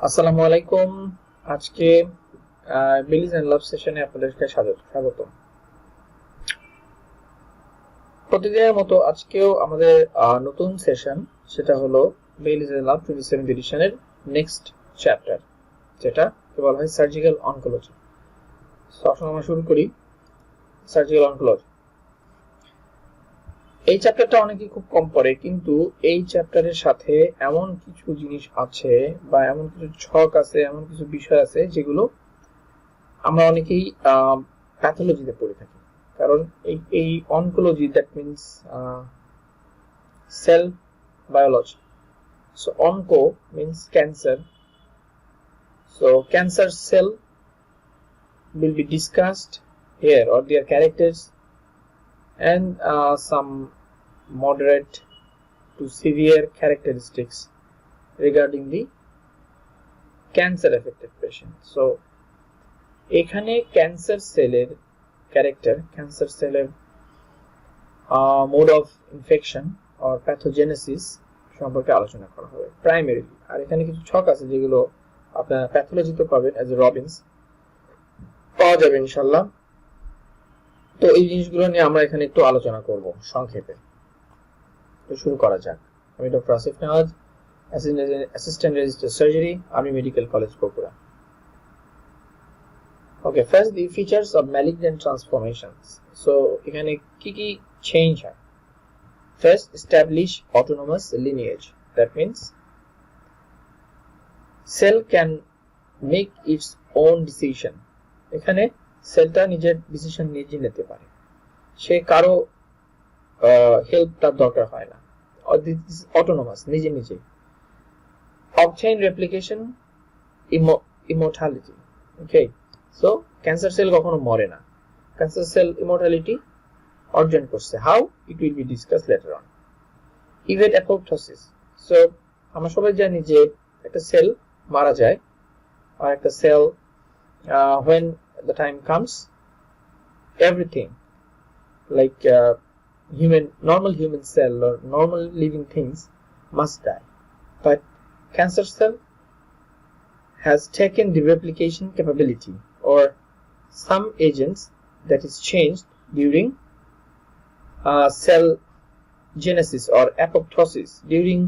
আসসালামু আলাইকুম। আজকে বেলিজ এন্ড লাভ সেশনে আপনাদেরকে স্বাগত। প্রতিদিনের মতো আজকেও আমাদের নতুন সেশন, সেটা হলো বেলিজ এন্ড লাভ 27th এডিশনের নেক্সট চ্যাপ্টার, যেটা বলা হয় সার্জিক্যাল অনকোলজি। সো আসুন আমরা শুরু করি। সার্জিক্যাল অনকোলজি এই চ্যাপ্টারটা অনেকেই খুব কম পড়ে, কিন্তু এই চ্যাপ্টারের সাথে এমন কিছু জিনিস আছে বা এমন কিছু ছক আছে, এমন কিছু বিষয় আছে যেগুলো আমরা অনেকেই প্যাথোলজিতে পড়ে থাকি। কারণ এই oncology, that means sell biology. So onco means cancer. So cancer cell will be discussed here, or their characters and some moderate to severe characteristics regarding the cancer affected patient. So এখানে cancer সেলের character, cancer সেলের mode of infection or pathogenesis সম্পর্কে আলোচনা করা হবে primarily. আর এখানে কিছু ছক আছে যেগুলো আপনারা প্যাথোলজিতে পাবেন, অ্যাজ এ রবিনস পাওয়া যাবে ইনশাআল্লাহ। তো এই জিনিসগুলো নিয়ে আমরা এখানে একটু আলোচনা করব সংক্ষেপে। তো শুরু করা যাক। আমি doctor Asif Nawaz, assistant register surgery, army medical college Bogura. Okay, first the features of malignant transformations. So এখানে কি কি চেঞ্জ হয়? First, establish autonomous lineage. That means cell can make its own decision. এখানে সেলটা নিজের ডিসিশন নিজে নিতে পারে, সে কারো হেল্প তার দরকার হয় না। অটোনোমাস, নিজে নিজে। Obtain replication, immortality. Okay, so cancer cell কখনো মরে না, ক্যান্সার সেল ইমর্টালিটি অর্জন করছে। How? It will be discuss letter on. Yvette apoptosis. So আমরা সবাই জানি যে একটা সেল মারা যায়, আর একটা sell when the time comes, everything like normal human cell or normal living things must die, but cancer cell has taken the replication capability or some agents that is changed during cell genesis or apoptosis, during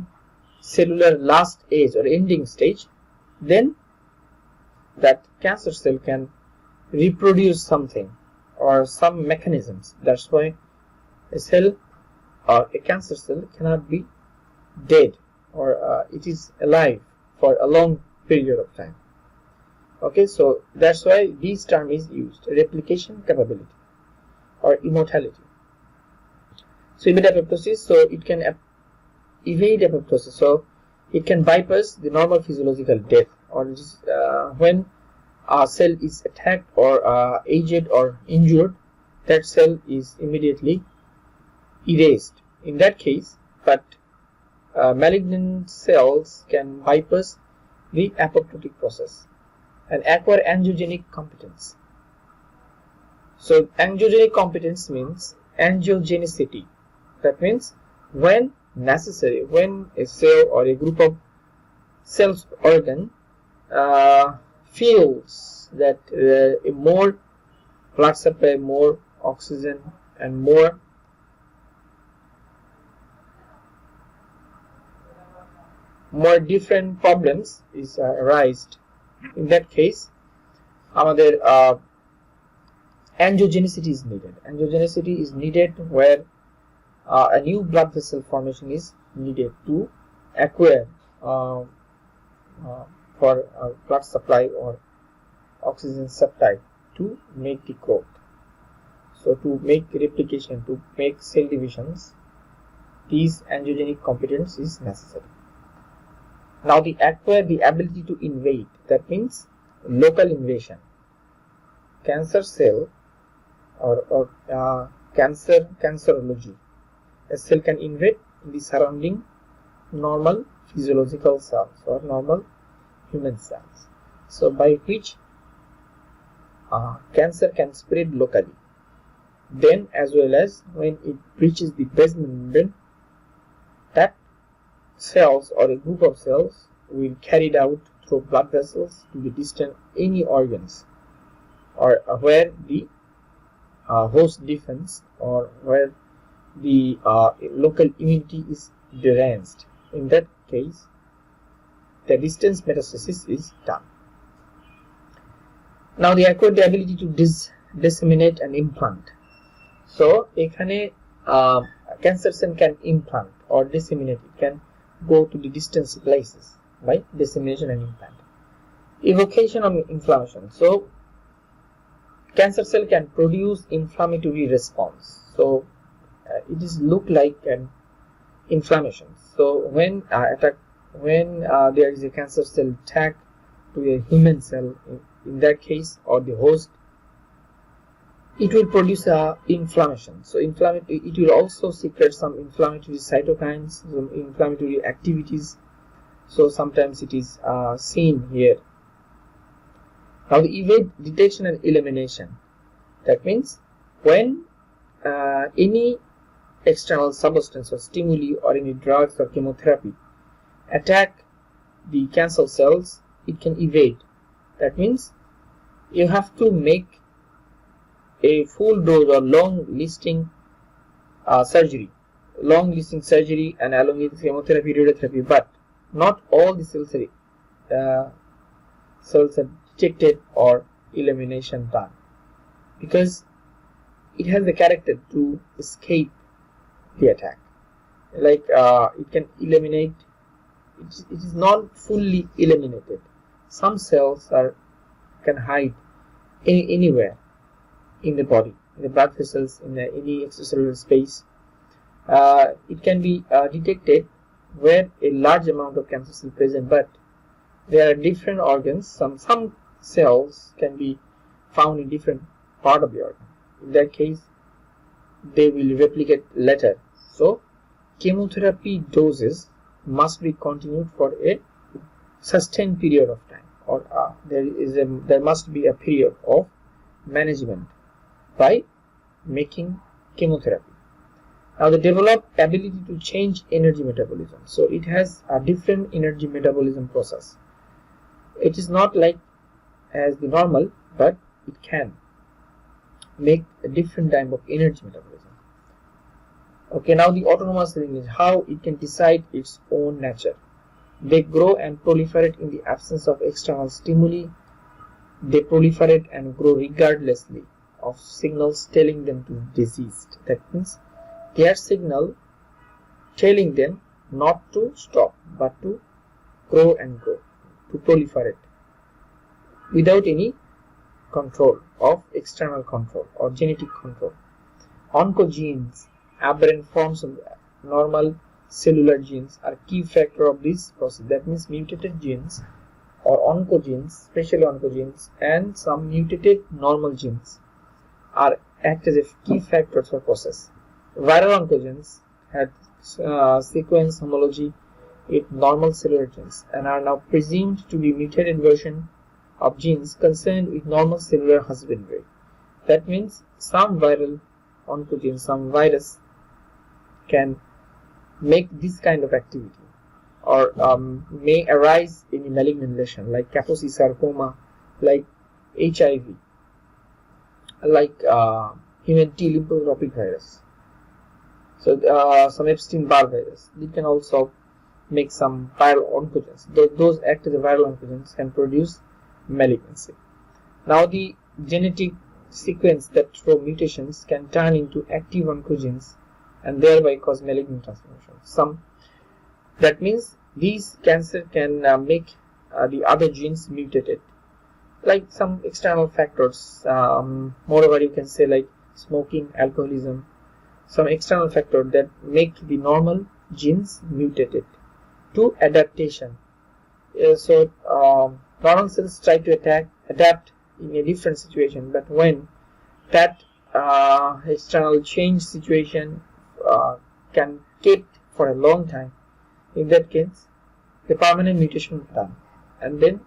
cellular last age or ending stage. Then that cancer cell can reproduce something or some mechanisms. That's why a cell or a cancer cell cannot be dead, or it is alive for a long period of time. Okay, so that's why this term is used, replication capability or immortality. So evade apoptosis, so it can evade apoptosis, so it can bypass the normal physiological death, or when a cell is attacked or aged or injured, that cell is immediately erased in that case. But malignant cells can bypass the apoptotic process and acquire angiogenic competence. So angiogenic competence means angiogenicity. That means when necessary, when a cell or a group of cells organ feels that a more blood supply, more oxygen and more different problems is arised, in that case আমাদের angiogenicity is needed. Angiogenicity is needed where a new blood vessel formation is needed to acquire for blood supply or oxygen supply to make the growth. So to make replication, to make cell divisions, these angiogenic competence is necessary. Now they acquire the ability to invade. That means local invasion. Cancer cell or cancerology. A cell can invade the surrounding normal physiological cells or normal human cells. So by which cancer can spread locally. Then as well as when it reaches the basement membrane, that cells or a group of cells will carried out through blood vessels to the distant any organs, or where the host defense or where the local immunity is deranged. In that case, the distance metastasis is done. Now the acquired the ability to disseminate and implant. So এখানে cancer cell can implant or disseminate. It can go to the distant places by dissemination and implant. Evocation of inflammation. So cancer cell can produce inflammatory response. So it is look like an inflammation. So when there is a cancer cell attack to a human cell, in that case, or the host, it will produce inflammation. So it will also secrete some inflammatory cytokines, some inflammatory activities. So sometimes it is seen here. Now the evade detection and elimination. That means when any external substance or stimuli or any drugs or chemotherapy attack the cancer cells, it can evade. That means you have to make a full dose or long listing surgery and along with chemotherapy, radiotherapy, but not all the cells are detected or elimination done, because it has the character to escape the attack. Like it can eliminate, it is not fully eliminated. Some cells can hide anywhere in the body, in the blood vessels, in any extracellular space. It can be detected where a large amount of cancer cells present, but there are different organs. Some cells can be found in different part of the organ. In that case, they will replicate later. So chemotherapy doses must be continued for a sustained period of time, or there must be a period of management by making chemotherapy. Now the developed ability to change energy metabolism. So it has a different energy metabolism process. It is not like as the normal, but it can make a different type of energy metabolism. Okay, now the autonomous lineage, how it can decide its own nature. They grow and proliferate in the absence of external stimuli. They proliferate and grow regardlessly of signals telling them to be diseased. That means their signal telling them not to stop, but to grow and grow, to proliferate without any control of external control or genetic control. Oncogenes, aberrant forms of normal cellular genes, are key factor of this process. That means mutated genes or oncogenes, especially oncogenes, and some mutated normal genes act as a key factors for process. Viral oncogenes had sequence homology with normal cellular genes and are now presumed to be mutated version of genes concerned with normal cellular husbandry. That means some viral oncogenes, some virus can make this kind of activity, or may arise in a malignant lesion like Kaposi sarcoma, like HIV, like human T lymphotropic virus. So some Epstein-Barr virus. It can also make some viral oncogenes. Those act as a viral oncogenes can produce malignancy. Now the genetic sequence that through mutations can turn into active oncogenes and thereby cause malignant transformation. That means these cancer can make the other genes mutated, like some external factors. Moreover, you can say like smoking, alcoholism, some external factor that make the normal genes mutated to adaptation. So normal cells try to adapt in a different situation, but when that external change situation can keep for a long time, in that case the permanent mutation is done, and then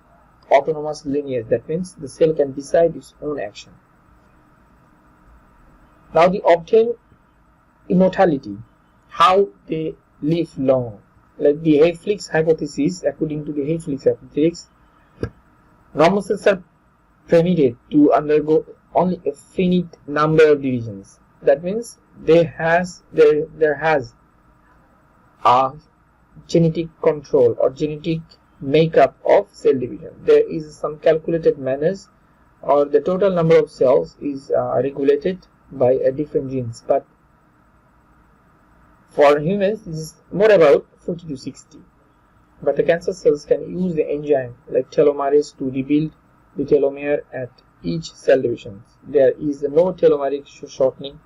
autonomous lineage. That means the cell can decide its own action. Now the obtained immortality, how they live long. Like the Hayflick's hypothesis, according to the Hayflick's hypothesis, Normal cells are permitted to undergo only a finite number of divisions. That means there has a genetic control or genetic makeup of cell division. There is some calculated manners, or the total number of cells is regulated by a different genes. But for humans, this is more about 40 to 60. But the cancer cells can use the enzyme like telomerase to rebuild the telomere at each cell division. There is no telomeric shortening.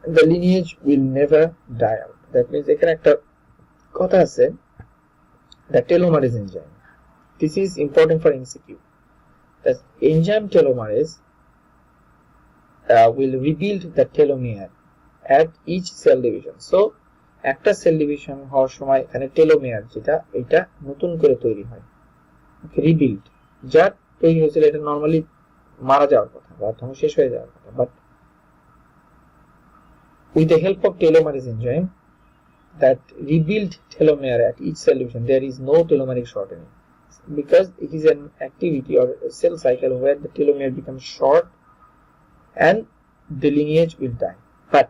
The lineage will never die out. That means এখানে একটা কথা আছে, the telomerase enzyme. This is important for MCQ. The enzyme telomerase will rebuild the telomere at each cell division. So একটা cell division হওয়ার সময় এখানে টেলোমেয়ার যেটা এটা নতুন করে তৈরি হয়, রিবিল্ড। যা তৈরি হয়েছিল এটা নরমালি মারা যাওয়ার কথা বা শেষ হয়ে যাওয়ার কথা, but with the help of telomerase enzyme that rebuild telomere at each cell division, there is no telomeric shortening, because it is an activity or a cell cycle where the telomere becomes short and the lineage will die. But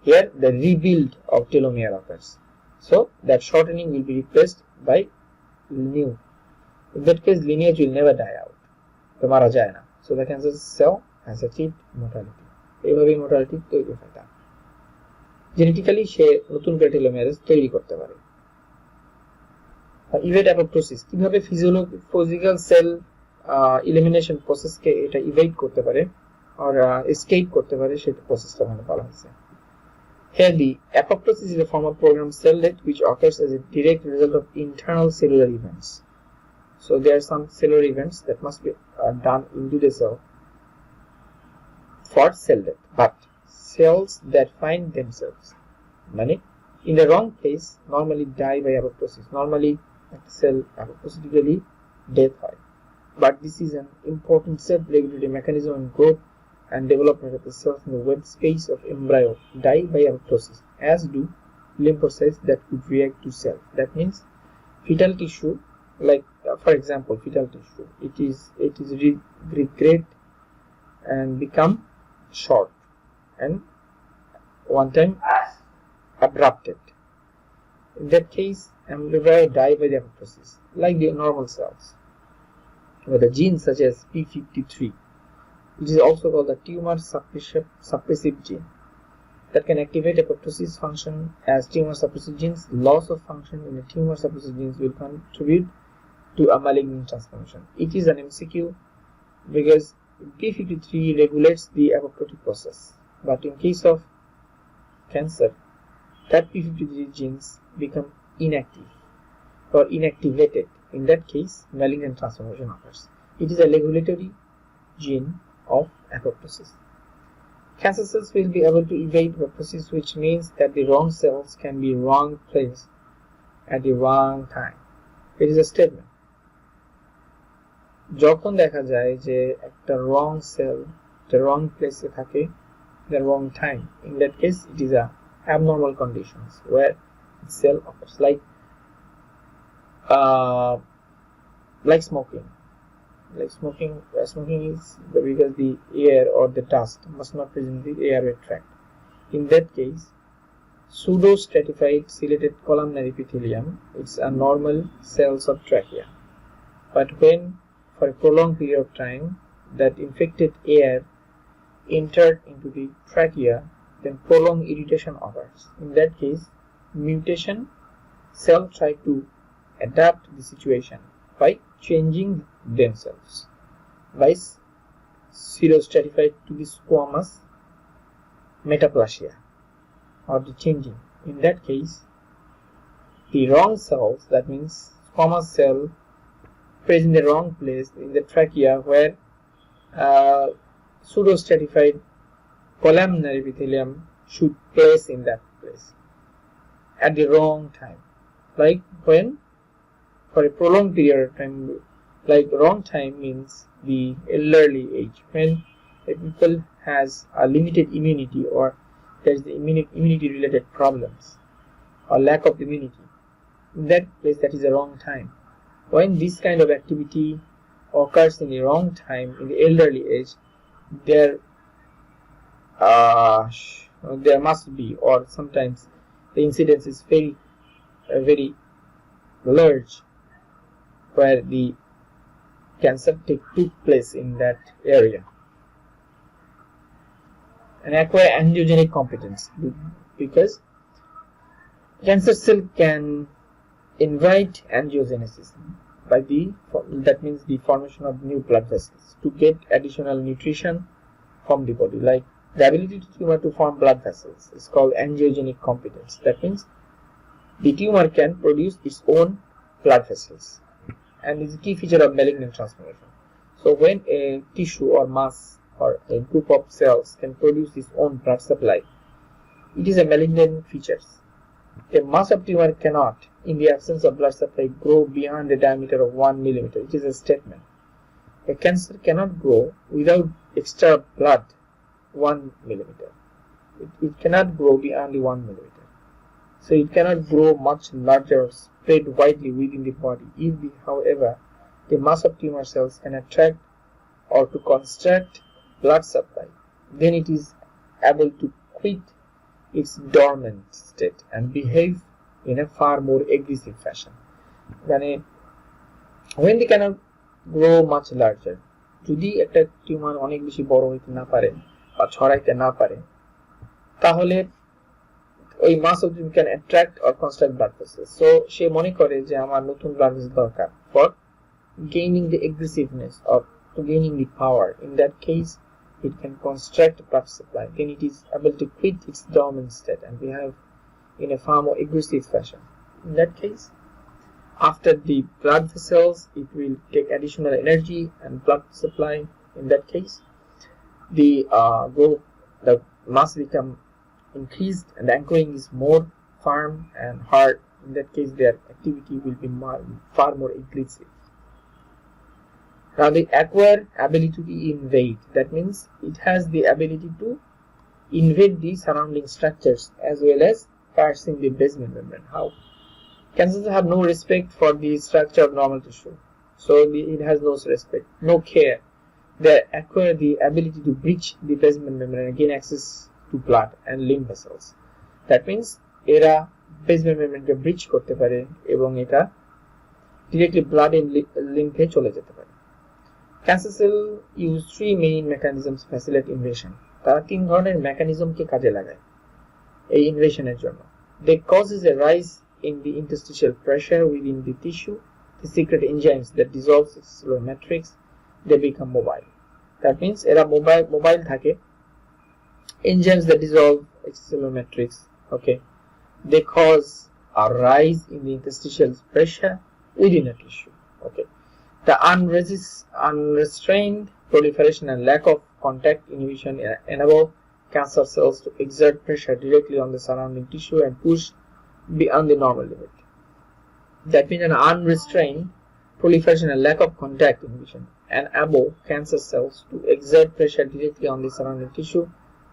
here the rebuild of telomere occurs, so that shortening will be replaced by new. In that case, lineage will never die out. The mara jay na. So the cancer cell has achieved mortality. এইভাবে mortality তৈরি হয় না। Genetically সে নতুন করে টেলোমেরেজ তৈরি করতে পারে। ইভেড apoptosis কিভাবে ফিজিক্যাল সেল এলিমিনেশন প্রসেসকে এটা ইভেড করতে পারে আর এসকেপ করতে পারে, সেটা প্রসেসটা এখানে বলা হয়েছে। Here the apoptosis is a form of programmed cell death which occurs as a direct result of internal cellular events. So there are some cellular events that must be done into the cell for cell death. But cells that find themselves in the wrong place normally die by apoptosis. Normally cell apoptotically death হয়. But this is an important self-regulatory mechanism in growth and development of the cells in the web space of embryo die by apoptosis, as do lymphocytes that could react to cell. That means fetal tissue, like for example fetal tissue, it is regrade and become short and one time abrupted. In that case, embryo die by the apoptosis, like the normal cells. With a gene such as p53, which is also called the tumor suppressive gene, that can activate apoptosis function as tumor suppressive genes. Loss of function in the tumor suppressive genes will contribute to a malignant transformation. It is an MCQ because p53 regulates the apoptotic process, but in case of cancer, that p53 genes become inactive or inactivated. In that case, malignant transformation occurs. It is a regulatory gene of apoptosis. Cancer cells will be able to evade apoptosis, which means that the wrong cells can be wrong place at the wrong time. It is a statement. যখন দেখা যায় যে একটা wrong cell the wrong place এ থাকে the wrong time, in that case it is a abnormal conditions where cell occurs, like smoking. Smoking is because the air or the dust must not present in the airway tract. In that case, pseudo-stratified ciliated columnar epithelium, it's a normal cells of trachea. But when for a prolonged period of time that infected air entered into the trachea, then prolonged irritation occurs. In that case, mutation cells try to adapt the situation by changing themselves by pseudostratified to the squamous metaplasia or the changing. In that case, the wrong cells, that means squamous cell placed in the wrong place in the trachea where pseudostratified columnar epithelium should place in that place at the wrong time, like when for a prolonged period of time. Like wrong time means the elderly age, when a people has a limited immunity or there is the immunity related problems or lack of immunity. In that place, that is the wrong time. when this kind of activity occurs in the wrong time, in the elderly age, there must be, or sometimes the incidence is very large, where the cancer took place in that area. And acquire angiogenic competence, because cancer cell can invite angiogenesis that means the formation of new blood vessels to get additional nutrition from the body. Like the ability to tumor to form blood vessels is called angiogenic competence. That means the tumor can produce its own blood vessels, and is a key feature of malignant transformation. So when a tissue or mass or a group of cells can produce its own blood supply, it is a malignant feature. A mass of tumor cannot, in the absence of blood supply, grow beyond a diameter of 1 millimeter. It is a statement. A cancer cannot grow without extra blood 1 millimeter. It cannot grow beyond 1 millimeter. So it cannot grow much larger or spread widely within the body. If, however, the mass of tumor cells can attract or to construct blood supply, then it is able to quit its dormant state and behave in a far more aggressive fashion. When they cannot grow much larger, যদি একটা tumour অনেক বেশি বড় হইতে না পারে বা ছড়াইতে না পারে, তাহলে ওই mass of tumour can attract or construct blood vessels. So সে মনে করে যে আমার নতুন ব্লাড ভেসেল দরকার for gaining the aggressiveness or to gaining the power. In that case it can construct blood supply, then it is able to quit its dormant state and behave in a far more aggressive fashion. In that case, after the blood vessels, it will take additional energy and blood supply. In that case, the mass become increased and the anchoring is more firm and hard. In that case, their activity will be far more aggressive. Now the acquire ability to invade, that means it has the ability to invade the surrounding structures as well as piercing the basement membrane. How? Cancers have no respect for the structure of normal tissue, so it has no respect, no care. They acquire the ability to breach the basement membrane and gain access to blood and lymph vessels. That means এরা basement membrane কে breach করতে পারে এবং এটা directly blood and lymph এ চলে যেতে পারে। Cancer cell use three main mechanisms to facilitate invasion. তারা তিন ধরনের মেকানিজমকে কাজে লাগায় এই ইনভেশনের জন্য। They causes a rise in the interstitial pressure within the tissue. The secret enzymes that dissolve cellular matrix, they become mobile. That means এরা mobile থাকে। Enzymes that dissolve extracellular matrix, okay, they cause a rise in the interstitial pressure within a tissue, okay. The unrestrained proliferation and lack of contact inhibition enable cancer cells to exert pressure directly on the surrounding tissue and push beyond the normal limit. That means an unrestrained proliferation and lack of contact inhibition enable cancer cells to exert pressure directly on the surrounding tissue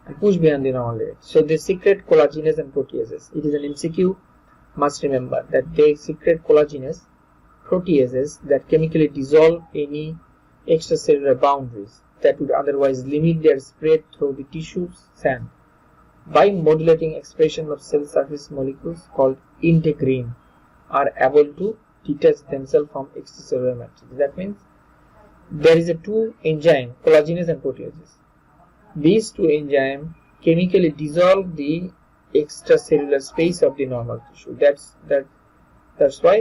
and push beyond the normal limit. So they secrete collagenase and proteases. It is an MCQ. Must remember that they secrete collagenase, proteases that chemically dissolve any extracellular boundaries that would otherwise limit their spread through the tissue sand by modulating expression of cell surface molecules called integrin are able to detach themselves from extracellular matrix. That means there is a two enzyme, collagenase and proteases. These two enzymes chemically dissolve the extracellular space of the normal tissue. That's why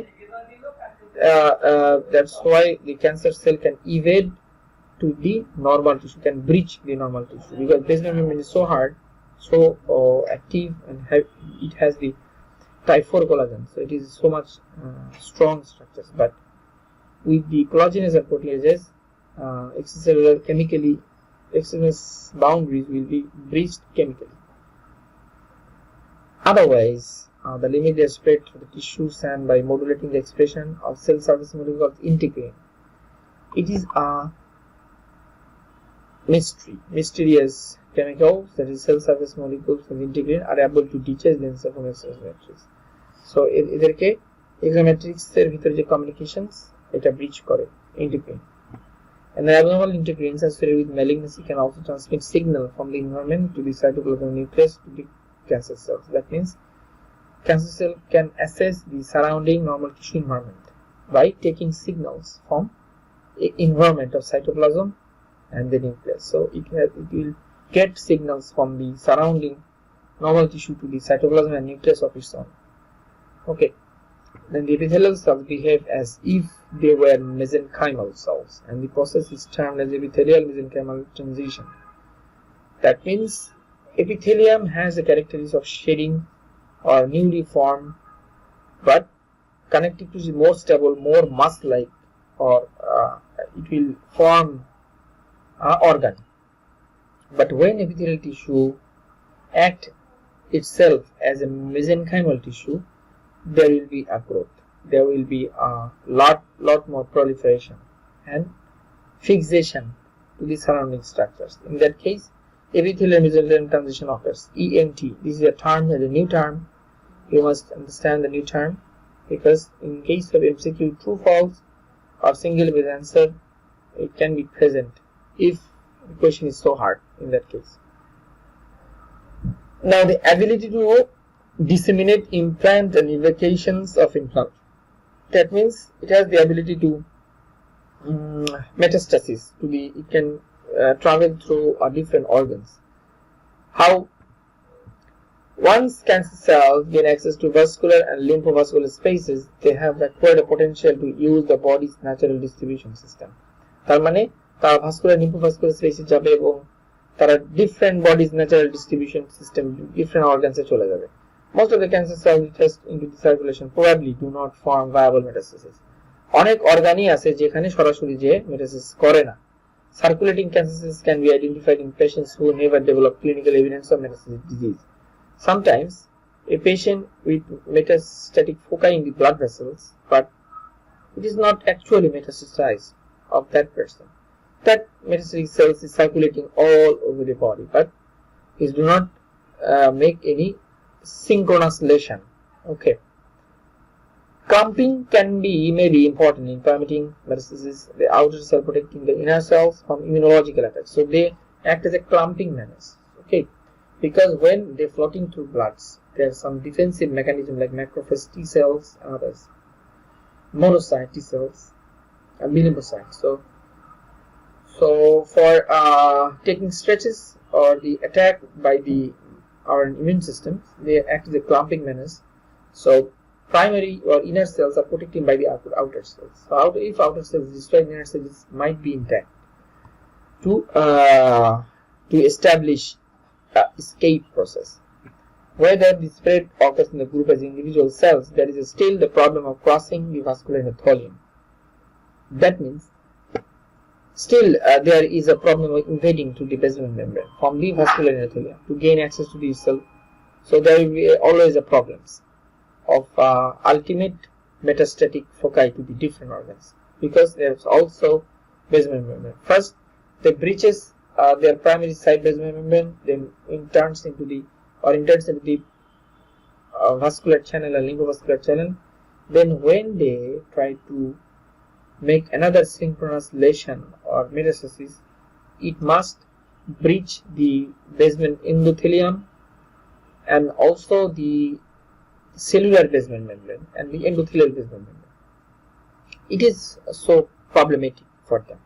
the cancer cell can evade to the normal tissue, can breach the normal tissue, because basement membrane is so hard, so active, and it has the type 4 collagen, so it is so much strong structures. But with the collagenase and proteases, extracellular boundaries will be breached chemically. Otherwise, the limit their spread to the tissues and by modulating the expression of cell surface molecules integrin. It is a mysterious chemicals, that is cell surface molecules of integrin, are able to detach themselves from extracellular matrix. So এদেরকে exomatrix এর ভিতরে যে communications এটা ব্রিচ করে integrin. And the abnormal integrins associated with malignancy can also transmit signal from the environment to the cytoplasmic nucleus to the cancer cells. That means cancer cell can assess the surrounding normal tissue environment by taking signals from the environment of cytoplasm and the nucleus. So it will get signals from the surrounding normal tissue to the cytoplasm and nucleus of its own. Okay. Then the epithelial cells behave as if they were mesenchymal cells, and the process is termed as epithelial mesenchymal transition. That means epithelium has the characteristics of shedding or newly formed, but connective tissue is more stable, more mass-like, or it will form organ. But when epithelial tissue act itself as a mesenchymal tissue, there will be a growth, there will be a lot more proliferation and fixation to the surrounding structures. In that case, epithelial mesenchymal transition occurs. EMT, this is a term, a new term. You must understand the new term, because in case of MCQ true false or single with answer, it can be present if the question is so hard in that case. Now the ability to disseminate implant and evocations of implant. That means it has the ability to metastasis to the, it can travel through different organs. How? Once cancer cells gain access to vascular and lymphovascular spaces, they have acquired a potential to use the body's natural distribution system. তার মানে তারা vascular lymphovascular স্পেসে যাবে এবং তারা different bodies natural distribution system different অর্গানসে চলে যাবে. Most of the cancer cells test into the circulation probably do not form viable metastasis. অনেক অর্গানই আছে যেখানে সরাসরি যে মেটাসিস করে না. Circulating cancer cells can be identified in patients who never develop clinical evidence of metastatic disease. Sometimes a patient with metastatic foci in the blood vessels, but it is not actually metastasized of that person. That metastatic cells is circulating all over the body, but it do not make any synchronous lesion. Okay. Clumping may be important in permitting metastasis, the outer cell protecting the inner cells from immunological attacks. So they act as a clumping menace. Okay. Because when they're floating through bloods, there are some defensive mechanism like macrophage T cells and others, monocyte T cells and lymphocytes. So for taking stretches or the attack by our immune system, they act as a clumping menace. So primary or inner cells are protected by the outer cells. So if outer cells destroyed, inner cells might be intact to establish escape process. Whether the spread occurs in the group as individual cells, there is still the problem of crossing the vascular endothelium. That means still there is a problem of invading to the basement membrane from the vascular endothelium to gain access to the cell. So there will be always a problems of ultimate metastatic foci to the different organs, because there is also basement membrane. First, the breaches their primary side basement membrane, then enters into the vascular channel or lymphovascular channel. Then when they try to make another synchronous lesion or metastasis, it must breach the basement endothelium and also the cellular basement membrane and the endothelial basement membrane. It is so problematic for them.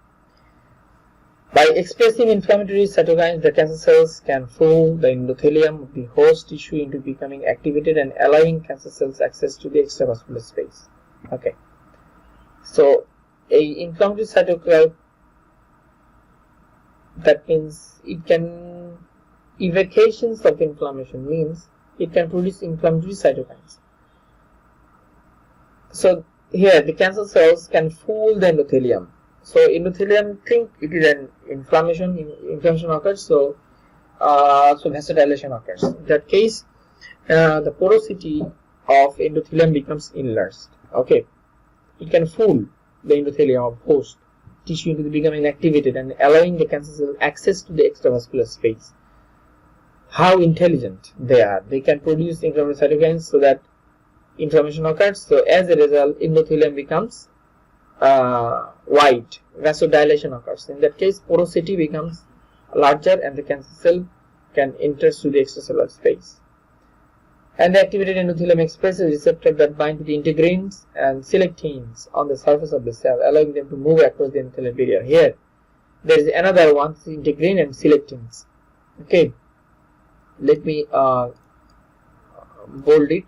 By expressing inflammatory cytokines, the cancer cells can fool the endothelium of the host tissue into becoming activated and allowing cancer cells access to the extravascular space. Okay. So a inflammatory cytokine, that means it can, evocations of inflammation means it can produce inflammatory cytokines. So here the cancer cells can fool the endothelium. So endothelium think it is an inflammation occurs, so vasodilation occurs. In that case, the porosity of endothelium becomes enlarged. Okay, it can fool the endothelium of host tissue into becoming activated and allowing the cancer cell access to the extravascular space. How intelligent they are! They can produce inflammatory cytokines so that inflammation occurs. So as a result, endothelium becomes wide, vasodilation occurs. In that case, porosity becomes larger and the cancer cell can enter through the extracellular space. And the activated endothelium expresses receptors that bind to the integrins and selectins on the surface of the cell, allowing them to move across the endothelial barrier. Here, there is another one, integrin and selectins. Okay, let me bold it.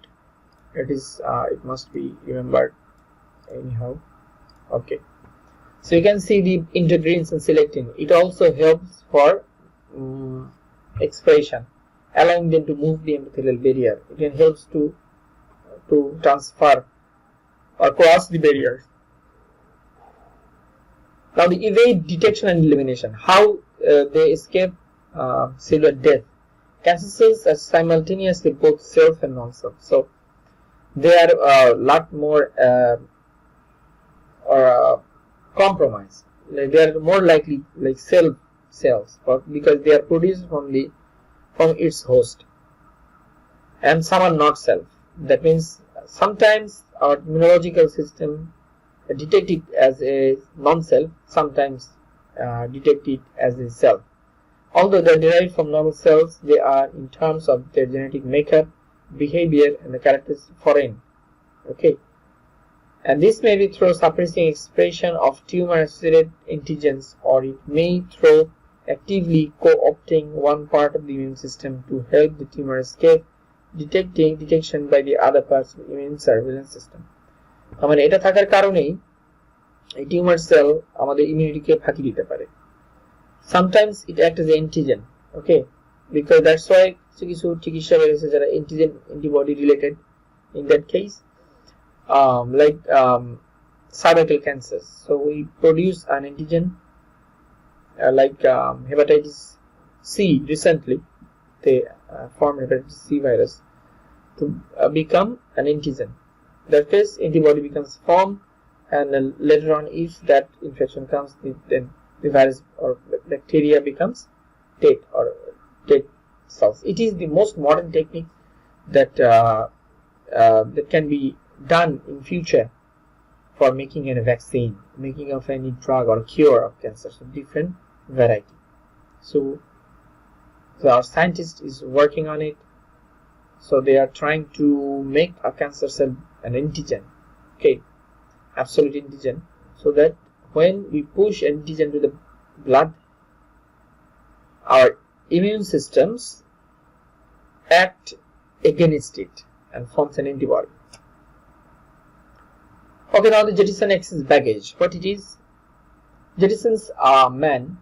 It must be remembered anyhow. Okay, so you can see the integrins and selectin. It also helps for expression, allowing them to move the endothelial barrier. It helps to transfer or cross the barriers. Now the evade, detection and elimination. How they escape cellular death. Cancer cells are simultaneously both self and non-self. So they are a lot more compromised. They are more likely like self cells, because they are produced from its host, and some are not self. That means sometimes our immunological system detect it as a non-self, sometimes detect it as a self. Although they are derived from normal cells, they are, in terms of their genetic makeup, behavior, and the characteristics, foreign. Okay, and this may be through suppressing expression of tumor-associated antigens, or it may through actively co-opting one part of the immune system to help the tumor escape detection by the other parts of the immune surveillance system. মানে এটা থাকার কারণেই এই tumour sell আমাদের ইমিউনিটিকে ফাঁকি দিতে পারে. Sometimes it acts as an antigen, okay, because that's why কিছু চিকিৎসা বেরিয়েছে যারা antigen antibody related. In that case, like cervical cancers, so we produce an antigen like hepatitis C. Recently they formed hepatitis C virus to become an antigen. In that case, antibody becomes formed, and later on, if that infection comes, then the virus or bacteria becomes dead or dead cells. It is the most modern technique that that can be done in future for making a vaccine, making of any drug or cure of cancer, so different variety. So our scientist is working on it. So they are trying to make a cancer cell an antigen, okay, absolute antigen, so that when we push antigen to the blood, our immune systems act against it and forms an antibody. Okay, now the jettison axis baggage. What it is? Jettison's man,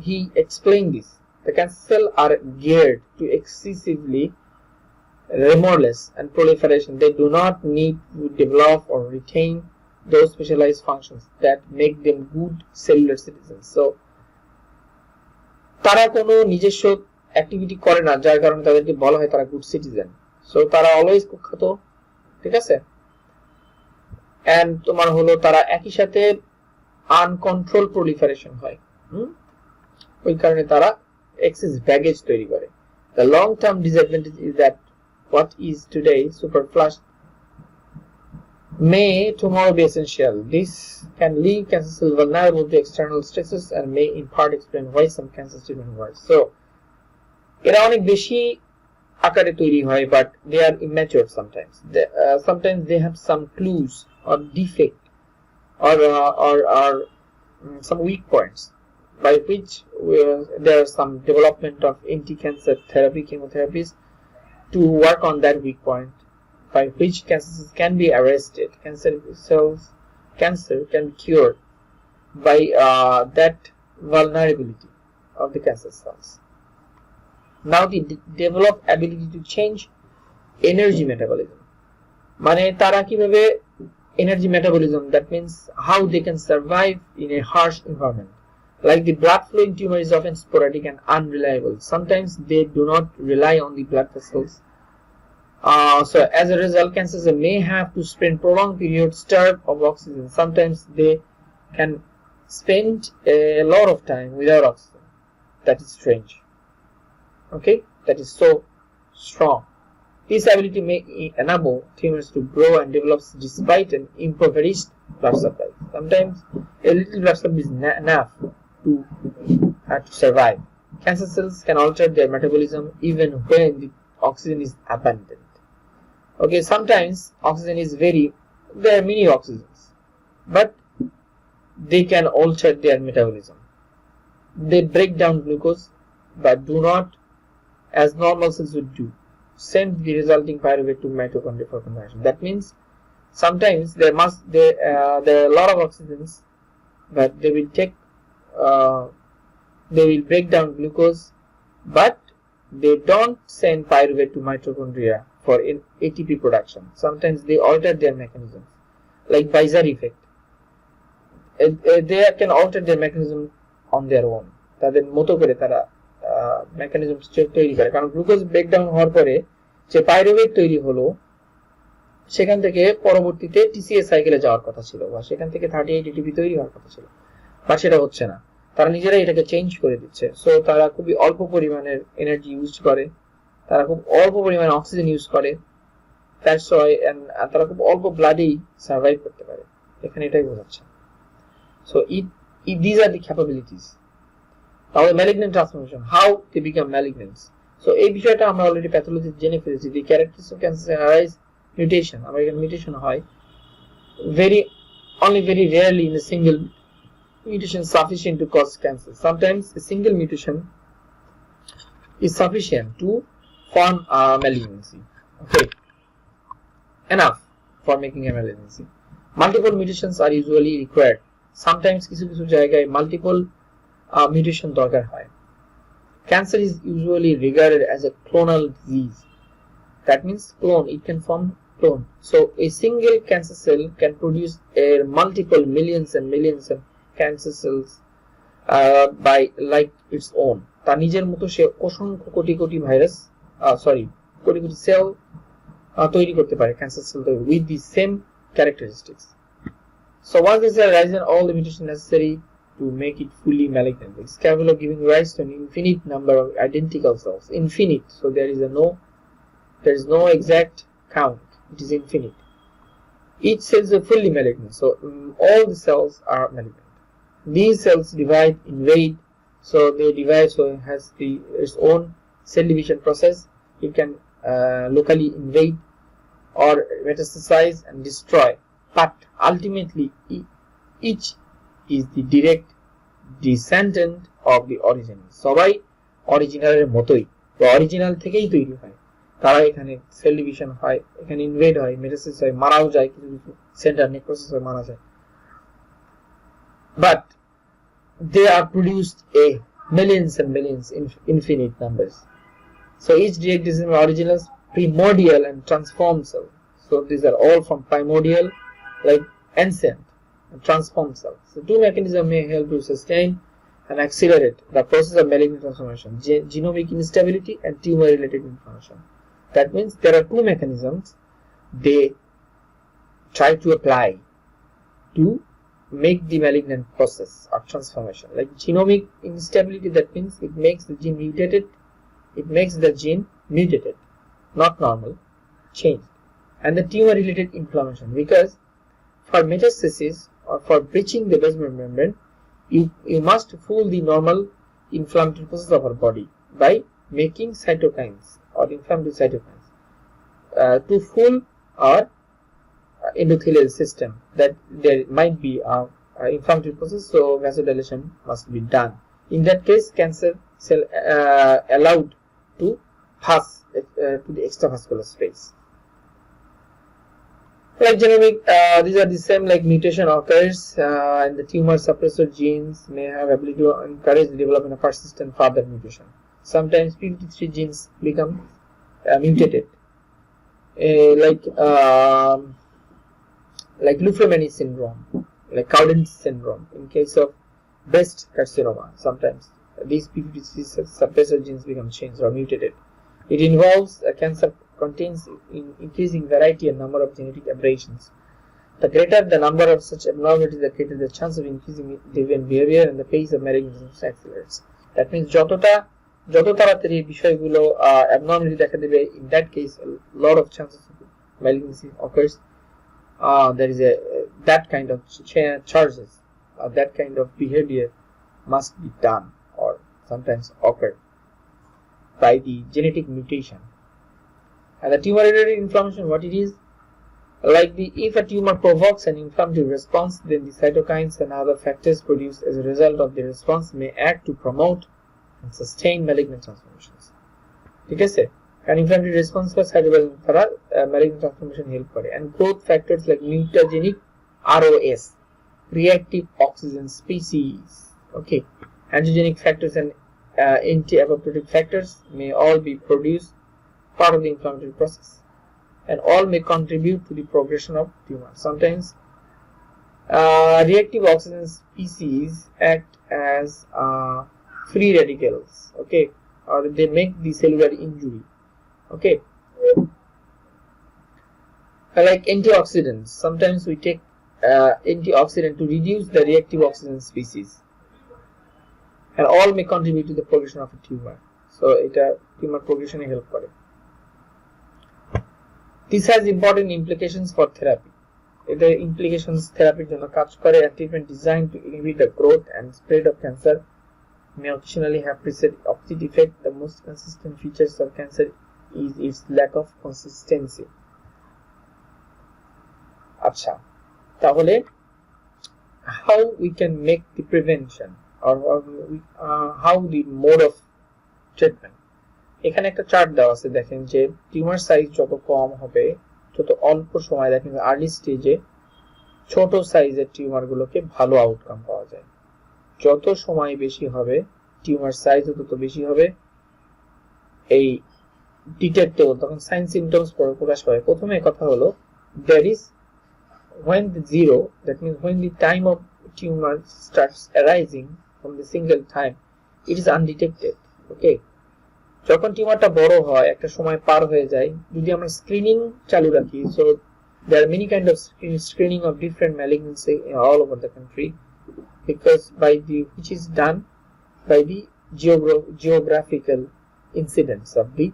he explained this. The cancer cells are geared to excessively remorseless and proliferation. They do not need to develop or retain those specialized functions that make them good cellular citizens. So তারা কোনো নিজস্ব activity করে না, যার কারণে তাদেরকে বলা হয় তারা গুড সিটিজেন। সো তারা অলওয়েজ কুখ্যাত, ঠিক আছে, এন্ড তোমার হলো তারা একই সাথে আনকন্ট্রোল প্রলিফারেশন হয়, ওই কারণে তারা এক্সেস ব্যাগেজ তৈরি করে। The long term disadvantage is that what is today superflush may tomorrow be essential. This can leave cancer cells vulnerable to external stresses and may in part explain why some cancer treatment works. So এরা অনেক বেশি আকারে তৈরি হয়, but they are immature sometimes. Sometimes they have some clues or defect or some weak points, by which there is some development of anti-cancer therapy, chemotherapies, to work on that weak point, by which cancer cells can be arrested. Cancer can be cured by that vulnerability of the cancer cells. Now they develop ability to change energy metabolism. মানে তারা কিভাবে energy metabolism, that means how they can survive in a harsh environment. Like the blood flow in tumor is often sporadic and unreliable. Sometimes they do not rely on the blood vessels. So as a result, cancers may have to spend prolonged periods starved of oxygen. Sometimes they can spend a lot of time without oxygen. That is strange. Okay, that is so strong. This ability may enable tumors to grow and develop despite an impoverished blood supply. Sometimes a little blood supply is enough to survive. Cancer cells can alter their metabolism even when the oxygen is abundant. Okay, sometimes oxygen is there are many oxygens, but they can alter their metabolism. They break down glucose, but do not as normal cells would do. Send the resulting pyruvate to mitochondria for conversion. That means sometimes there are a lot of oxygens, but they will break down glucose, but they don't send pyruvate to mitochondria for ATP production. Sometimes they alter their mechanisms, like Bizar effect. They can alter their mechanism on their own. তাদের মতো করে তারা mechanism তৈরি করে, কারণ glucose breakdown হওয়ার পরে যে পাইরুভেট তৈরি হলো সেখান থেকে পরবর্তীতে টিসিএস সাইকেলে যাওয়ার কথা ছিল, বা সেখান থেকে 38 এটিপি তৈরি হওয়ার কথা ছিল, বা সেটা হচ্ছে না। তারা নিজেরাই এটাকে চেঞ্জ করে দিচ্ছে। সো তারা খুবই অল্প পরিমাণের এনার্জি ইউজ করে, তারা খুব অল্প পরিমাণে অক্সিজেন ইউজ করে, দ্যাটস ওয়াই তারা খুব অল্প ব্লাডেই সার্ভাইভ করতে পারে। এখানে এটাই বোঝাচ্ছে। So these are the capabilities. Now the malignant transformation, how they become malignant. So এই বিষয়টা আমরা অলরেডি প্যাথোলজি জেনে ফেলেছি। The characteristics of cancer arise mutation. আমার এখানে মিউটেশন হয় only very rarely in a single mutation sufficient to cause cancer. Sometimes a single mutation is sufficient to form a malignancy. Okay, enough for making a malignancy. Multiple mutations are usually required. Sometimes কিছু কিছু জায়গায় multiple mutation দরকার হয়। Cancer is usually regarded as a clonal disease. That means clone, it can form clone. So a single cancer cell can produce multiple millions and millions of cancer cells by like its own. তার নিজের মতো সে অসংখ্য crore crore crore crore sell তৈরি করতে পারে, cancer cell তৈরি with the same characteristics. So once this has arisen, all the mutations necessary to make it fully malignant. It is capable of giving rise to an infinite number of identical cells. Infinite. So there is no exact count. It is infinite. Each cell is fully malignant. So all the cells are malignant. These cells divide, invade. So they divide. So it has its own cell division process. It can locally invade or metastasize and destroy. But ultimately, each is the direct descendant of the original. সবাই অরিজিনালের মতোই, বা original থেকেই তৈরি হয়। তারা এখানে cell division হয়, এখানে ইনভেড হয়, মেটাসিস হয়, মারাও যায়, কিছু কিছু সেন্টার নেক্রোসিস হয়, মারা যায়। But they are produced a millions and millions in infinite numbers. So each direct descendant of originals, primordial and transformed cell. So these are all from primordial, like ancient and transformed cells. So two mechanisms may help to sustain and accelerate the process of malignant transformation: genomic instability and tumor-related inflammation. That means there are two mechanisms they try to apply to make the malignant process of transformation. Like genomic instability, that means it makes the gene mutated, not normal, changed. And the tumor-related inflammation, because for metastasis or for breaching the basement membrane, you must fool the normal inflammatory process of our body by making cytokines or inflammatory cytokines to fool our endothelial system that there might be an inflammatory process, so vasodilation must be done. In that case, cancer cell allowed to pass to the extravascular space. Like genomic, these are the same, like mutation occurs and the tumor suppressor genes may have ability to encourage the development of persistent further mutation. Sometimes p53 genes become mutated, like Lufremani syndrome, like Cowden's syndrome. In case of breast carcinoma, sometimes these p53 suppressor genes become changed or mutated. It involves cancer contains increasing variety and number of genetic aberrations. The greater the number of such abnormalities, the greater the chance of increasing deviant behavior and the pace of malignancy accelerates. That means যতটা যত তাড়াতাড়ি এই বিষয়গুলো abnormality দেখা দেবে, in that case a lot of chances of malignancy occurs. There is a that kind of charges, that kind of behavior must be done or sometimes occur by the genetic mutation. And the tumor-related inflammation, what it is, like if a tumor provokes an inflammatory response, then the cytokines and other factors produced as a result of the response may act to promote and sustain malignant transformations. ঠিক আছে, কারণ inflammatory response বা cytoplasm দ্বারা malignant transformation help করে। and growth factors like mutagenic ROS, reactive oxygen species, okay, angiogenic factors and anti-apoptotic factors may all be produced part of the inflammatory process, and all may contribute to the progression of tumor. Sometimes reactive oxygen species act as free radicals, okay, or they make the cellular injury, okay. Like antioxidants, sometimes we take antioxidant to reduce the reactive oxygen species, and all may contribute to the progression of a tumor. So it tumor progression help করে. This has important implications for therapy. The implications therapyর জন্য কাজ করে, and treatment designed to inhibit the growth and spread of cancer may occasionally have opposite effect. The most consistent features of cancer is its lack of consistency. আচ্ছা, তাহলে how we can make the prevention or how the mode of treatment. এখানে একটা chart দেওয়া আছে, দেখেন যে tumour size যত কম হবে, যত অল্প সময়, দেখেন আর্লি স্টেজে ছোট সাইজের টিউমার গুলোকে ভালো আউটকাম পাওয়া যায়। যত সময় বেশি হবে টিউমার সাইজ তত বেশি হবে এই ডিটেক্টেবল, তখন সাইন সিমটমস প্রকাশ পায়। প্রথমে কথা হলো there is when the zero, that means when the time of tumor starts arising from the single time, it is undetected, okay. যখন টিউমারটা বড় হয়, একটা সময় পার হয়ে যায়, যদি আমরা স্ক্রিনিং চালু রাখি, so there are many kind of screening of different malignancy all over the country, because by the which is done by the geographical incidence of the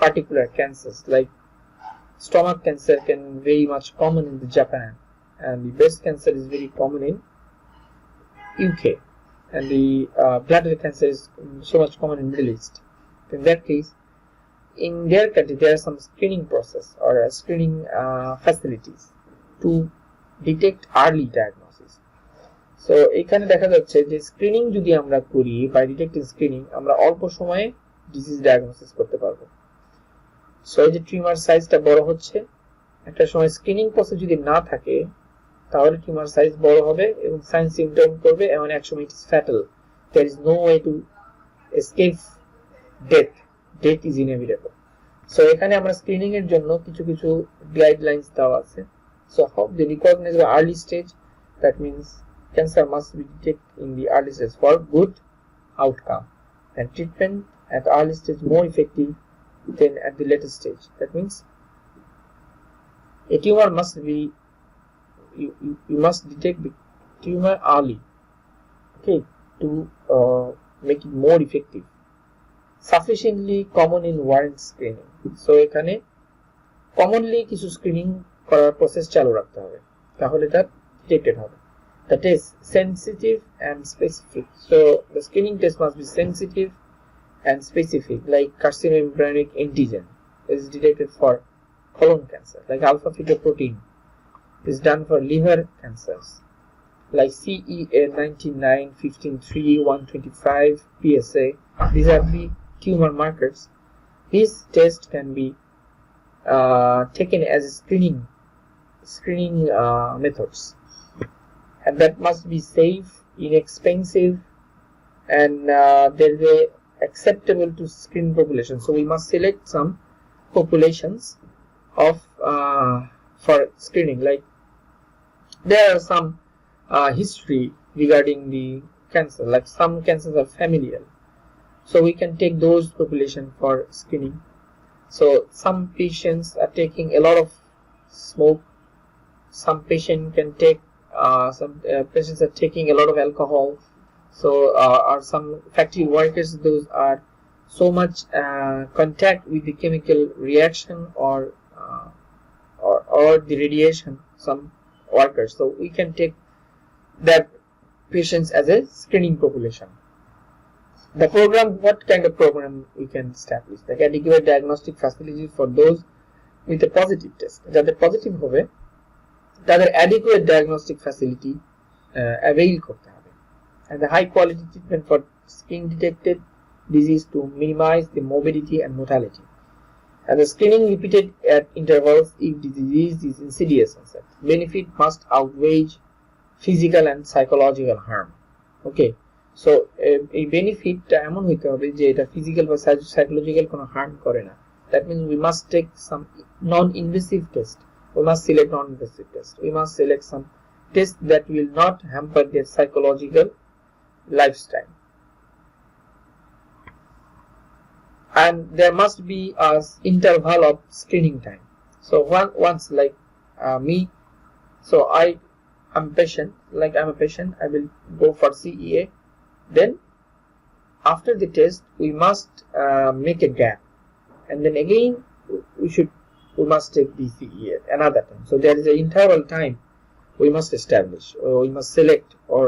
particular cancers. Like stomach cancer can very much common in the Japan, and the breast cancer is very common in UK, and the bladder cancer is so much common in Middle East. In that case, in their country there are some screening process or screening facilities to detect early diagnosis. So এখানে দেখা যাচ্ছে যে screening যদি আমরা করি, by detecting screening, আমরা অল্প সময়ে ডিজিজ ডায়াগনোসিস করতে পারবো। সো এই যে টিউমার সাইজটা বড় হচ্ছে, একটা সময় স্ক্রিনিং প্রসেস যদি না থাকে তাহলে টিউমার সাইজ বড় হবে এবং সাইন সিমটম করবে, এবং এক সময় it is fatal. There is no way to escape death is inevitable. So এখানে আমরা স্ক্রিনিং এর জন্য কিছু কিছু গাইডলাইনস দেওয়া আছে। So how they recognize the early stage, that means cancer must be detected in the early stage for good outcome, and treatment at early stage more effective than at the later stage. That means a tumor must be you must detect the tumor early, okay, to make it more effective. Sufficiently common in warrant screening. So এখানে commonly কিছু screening করার process চালু রাখতে হবে, তাহলে এটা detected হবে। That is sensitive and specific. So the screening test must be sensitive and specific, like carcinomembranous antigen is detected for colon cancer, like alpha fetoprotein is done for liver cancers, like CEA99, 15-3, 125, PSA. These are the tumor markers. These tests can be taken as screening methods, and that must be safe, inexpensive, and they're acceptable to screen population. So we must select some populations of for screening. Like there are some history regarding the cancer, like some cancers are familial, so we can take those population for screening. So some patients are taking a lot of smoke, some patient can take some patients are taking a lot of alcohol, so are some factory workers, those are so much contact with the chemical reaction or the radiation, some workers. So we can take that patients as a screening population. The program, what kind of program we can establish? The adequate diagnostic facilities for those with a positive test. যাদের positive হবে তাদের adequate diagnostic facility avail করতে হবে, and the high quality treatment for screen detected disease to minimize the morbidity and mortality, and the screening repeated at intervals if the disease is insidious. Benefit must outweigh physical and psychological harm. Okay, so a benefit এমন হইতে হবে যে এটা physical বা psychological কোনো harm করে না. That means we must take some non-invasive test. We must select non-invasive test. We must select some test that will not hamper their psychological lifestyle. And there must be an interval of screening time. So once like me, so I'm a patient, I will go for CEA. Then after the test, we must make a gap, and then again we must take the CEA another time. So there is an interval time we must establish, or we must select or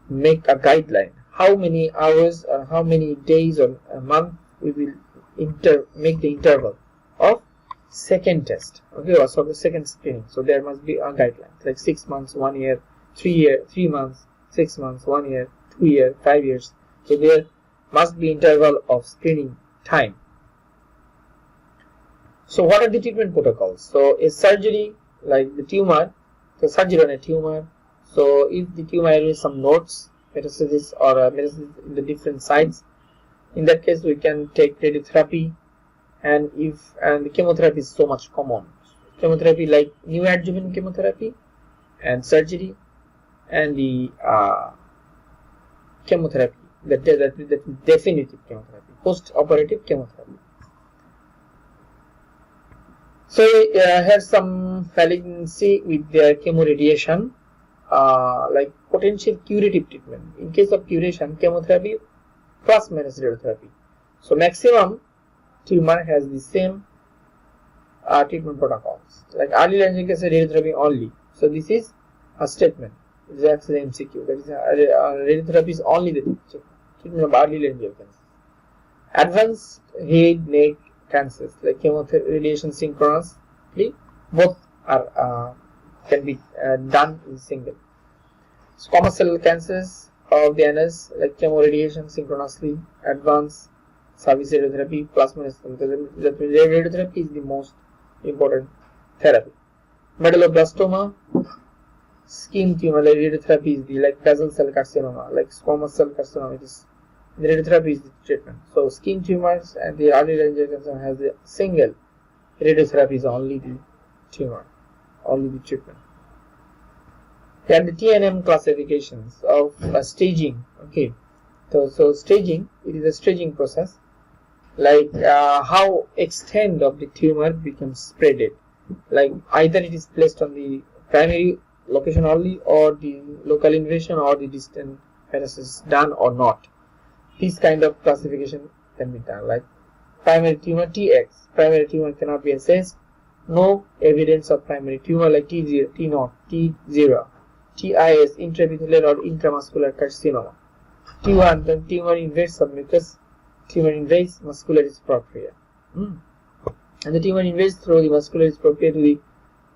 make a guideline. How many hours or how many days or a month we will make the interval of second test. Okay, or so the second screening. So there must be a guideline, like 6 months, 1 year, 3 months, 6 months, 1 year, 2 years, 5 years. So there must be interval of screening time. So what are the treatment protocols? So a surgery like the tumor, the surgery on a tumor. So if the tumor has some nodes, metastasis or metastasis in the different sites, in that case we can take radiotherapy, and the chemotherapy is so much common. Chemotherapy like neoadjuvant chemotherapy and surgery, and the chemotherapy that definitive chemotherapy, post-operative chemotherapy. So here's some malignancy with their chemoradiation, like potential curative treatment. In case of curation, chemotherapy plus minus radiotherapy. So maximum tumor has the same treatment protocols. Like early lung cancer, radiotherapy only. So this is a statement. This is actually MCQ. That is radiotherapy is only the treatment of early lung cancer. Advanced head, neck cancers like chemotherapy, radiation synchronously, both are can be done in single. Squamous cell cancers of the anus like chemoradiation synchronously, advanced service radiotherapy plus minus. Radiotherapy is the most important therapy. Medulloblastoma, skin tumor, like radiotherapy is the like basal cell carcinoma, like squamous cell carcinoma. It is the radiotherapy is the treatment. So skin tumors and the early lung cancer has a single radiotherapy is only the tumor, only the treatment. And the Tnm classifications of staging. Okay, so staging, it is a staging process, like how extent of the tumor becomes spreaded, like either it is placed on the primary location only, or the local invasion, or the distant metastasis done or not. This kind of classification can be done. Like primary tumor TX, primary tumor cannot be assessed, no evidence of primary tumor like T0, T0, T0, TIS, intraepithelial or intramuscular carcinoma. T1, the tumor invades submucous, tumor invades muscularis propria. And the tumor invades through the muscularis propria to the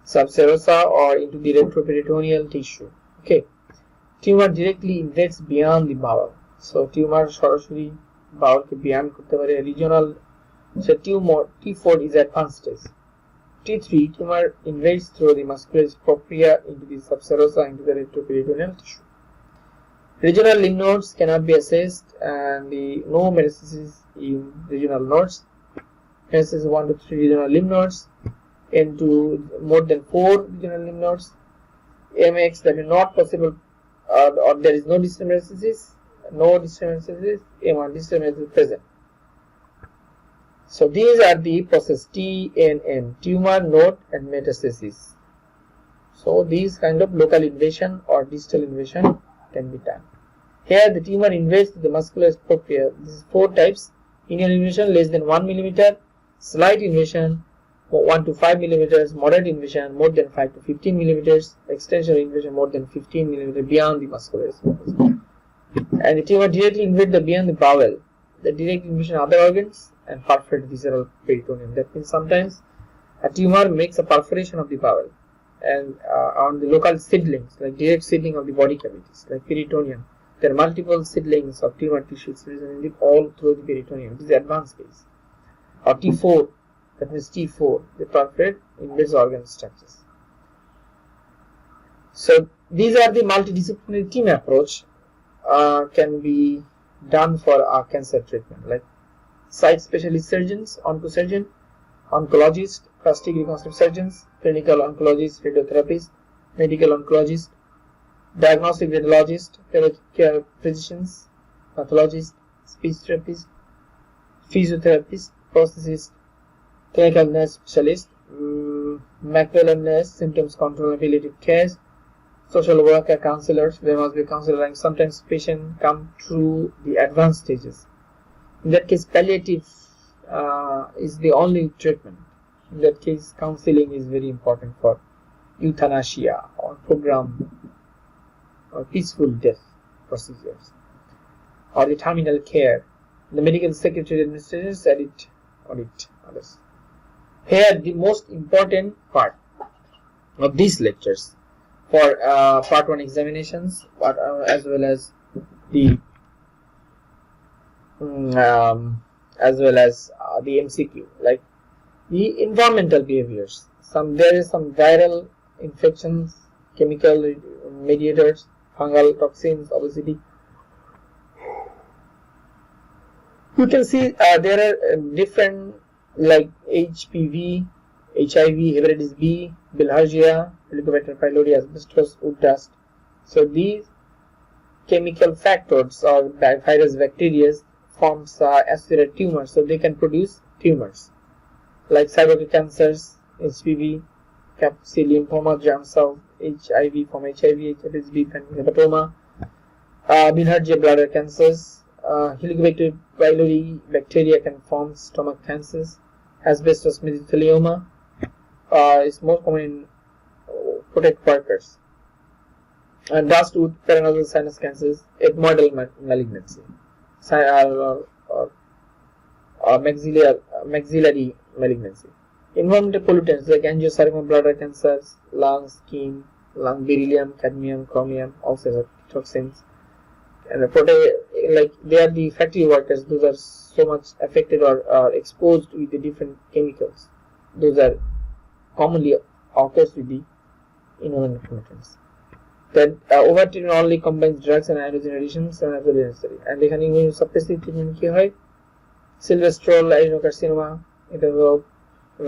subserosa or into the retroperitoneal tissue. Okay, tumor directly invades beyond the bowel. So tumor সরাসরি bowel-কে beyond করতে পারে. Regional, so tumor T4 is advanced stage. T3, tumor invades through the muscularis propria into the subserosa into the retroperitoneal tissue. Regional lymph nodes cannot be assessed, and no metastasis in regional nodes. Metastasis 1 to 3 regional lymph nodes, into more than 4 regional lymph nodes. MX that is not possible, or there is no distal metastasis. No distal metastasis, M1 distal metastasis present. So these are the process TNM, tumor, node and metastasis. So these kind of local invasion or distal invasion can be done. Here the tumor invades the muscularis propria. This is 4 types: Inner invasion less than 1 millimeter, slight invasion 1 to 5 millimeters, moderate invasion more than 5 to 15 millimeters, extension invasion more than 15 millimeters beyond the muscular esophagus. And the tumor directly invade the beyond the bowel, the direct invasion of other organs, and perforate visceral peritoneum. That means sometimes a tumor makes a perforation of the bowel, and on the local seedlings, like direct seedling of the body cavities, like peritoneum, there are multiple seedlings of tumor tissues present all through the peritoneum. This is the advanced phase. Or T4, that means T4, they perforate invades organ structures. So these are the multidisciplinary team approach can be done for our cancer treatment, like site specialist surgeons, oncosurgeon, oncologist, plastic reconstructive surgeons, clinical oncologist, radiotherapist, medical oncologist, diagnostic radiologist, care physicians, pathologist, speech therapist, physiotherapist, prosthetist, clinical nurse specialist, macrobial nurse, symptoms control, palliative care, social worker, counselors. There must be a counselor, and sometimes patient come through the advanced stages. In that case, palliative is the only treatment. In that case, counseling is very important for euthanasia or program or peaceful death procedures, or the terminal care. The medical secretary administrators audit others. Here, the most important part of these lectures for part 1 examinations, as well as the MCQ, like the environmental behaviors. There is some viral infections, chemical mediators, fungal toxins, obesity. You can see there are different, like HPV, HIV, hepatitis B, bilharzia, Helicobacter pylori, asbestos, wood dust. So these chemical factors or virus bacteria forms associated tumors, so they can produce tumors like cytotoxic cancers, HPV, capsule lymphoma, germ cell, HIV from HIV, hepatitis B, hepatoma, bilharzia, bladder cancers. Helicobacter pylori bacteria can form stomach cancers. Asbestos mesothelioma is more common in protect workers. And dust wood, paranasal sinus cancers, ethmoidal malignancy, maxillary malignancy. Environmental pollutants like angiosarcoma, bladder cancers, lung, skin, lung beryllium, cadmium, chromium, also toxins. And like they are the factory workers, those are so much affected or are exposed with the different chemicals. Those are commonly occurs with the environmental pollutants. Then overtreatment only combines drugs and hydrogen additions and absolutely necessary. And এখানে suppressive treatment কি হয়? Silvestrol adenocarcinoma, এটা হলো